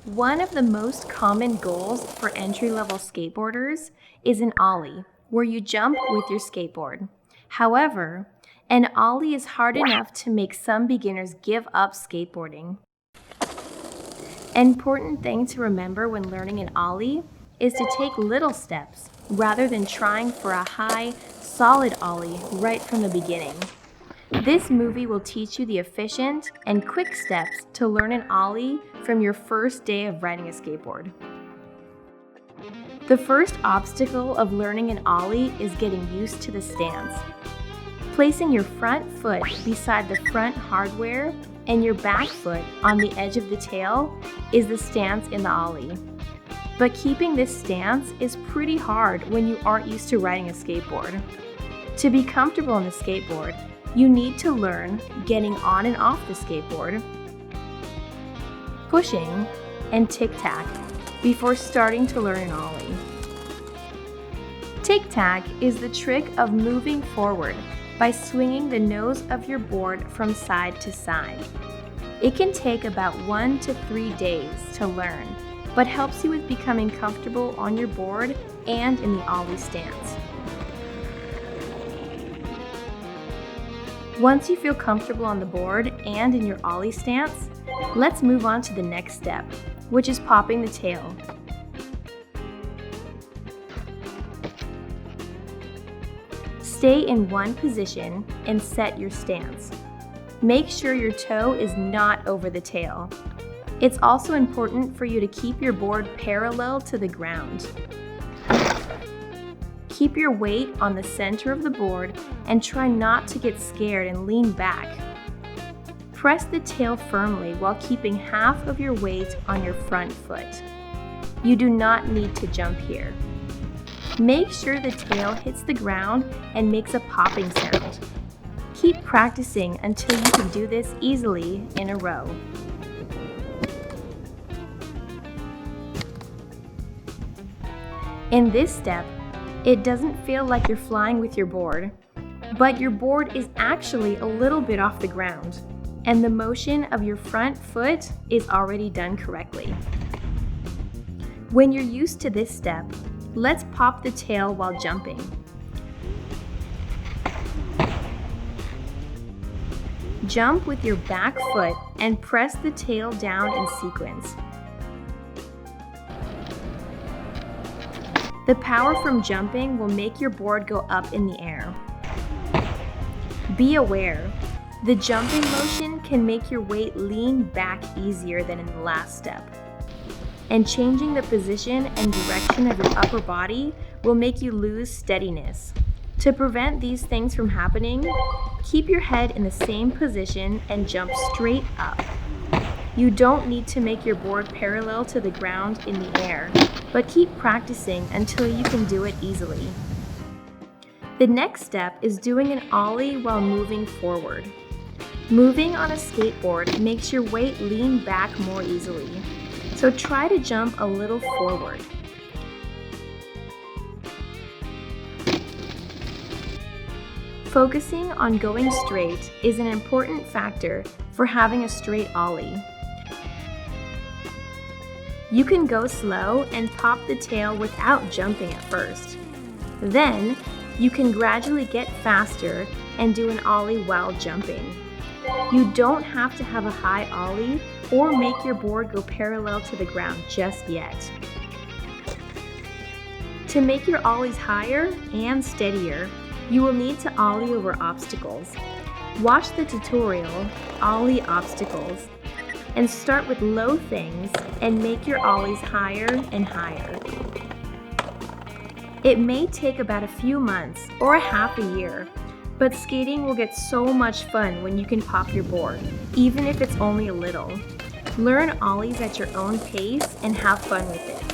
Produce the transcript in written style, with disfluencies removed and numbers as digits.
One of the most common goals for entry-level skateboarders is an Ollie, where you jump with your skateboard. However, an Ollie is hard enough to make some beginners give up skateboarding. An important thing to remember when learning an Ollie is to take little steps rather than trying for a high, solid Ollie right from the beginning. This movie will teach you the efficient and quick steps to learn an Ollie from your first day of riding a skateboard. The first obstacle of learning an Ollie is getting used to the stance. Placing your front foot beside the front hardware and your back foot on the edge of the tail is the stance in the Ollie. But keeping this stance is pretty hard when you aren't used to riding a skateboard. To be comfortable on the skateboard, you need to learn getting on and off the skateboard, pushing, and tic-tac before starting to learn an Ollie. Tic-tac is the trick of moving forward by swinging the nose of your board from side to side. It can take about 1 to 3 days to learn, but helps you with becoming comfortable on your board and in the Ollie stance. Once you feel comfortable on the board and in your Ollie stance, let's move on to the next step, which is popping the tail. Stay in one position and set your stance. Make sure your toe is not over the tail. It's also important for you to keep your board parallel to the ground. Keep your weight on the center of the board and try not to get scared and lean back. Press the tail firmly while keeping half of your weight on your front foot. You do not need to jump here. Make sure the tail hits the ground and makes a popping sound. Keep practicing until you can do this easily in a row. In this step, it doesn't feel like you're flying with your board, but your board is actually a little bit off the ground, and the motion of your front foot is already done correctly. When you're used to this step, let's pop the tail while jumping. Jump with your back foot and press the tail down in sequence. The power from jumping will make your board go up in the air. Be aware, the jumping motion can make your weight lean back easier than in the last step. And changing the position and direction of your upper body will make you lose steadiness. To prevent these things from happening, keep your head in the same position and jump straight up. You don't need to make your board parallel to the ground in the air, but keep practicing until you can do it easily. The next step is doing an Ollie while moving forward. Moving on a skateboard makes your weight lean back more easily, so try to jump a little forward. Focusing on going straight is an important factor for having a straight Ollie. You can go slow and pop the tail without jumping at first. Then, you can gradually get faster and do an Ollie while jumping. You don't have to have a high Ollie or make your board go parallel to the ground just yet. To make your Ollies higher and steadier, you will need to Ollie over obstacles. Watch the tutorial, Ollie Obstacles, and start with low things and make your Ollies higher and higher. It may take about a few months or a half a year, but skating will get so much fun when you can pop your board, even if it's only a little. Learn Ollies at your own pace and have fun with it.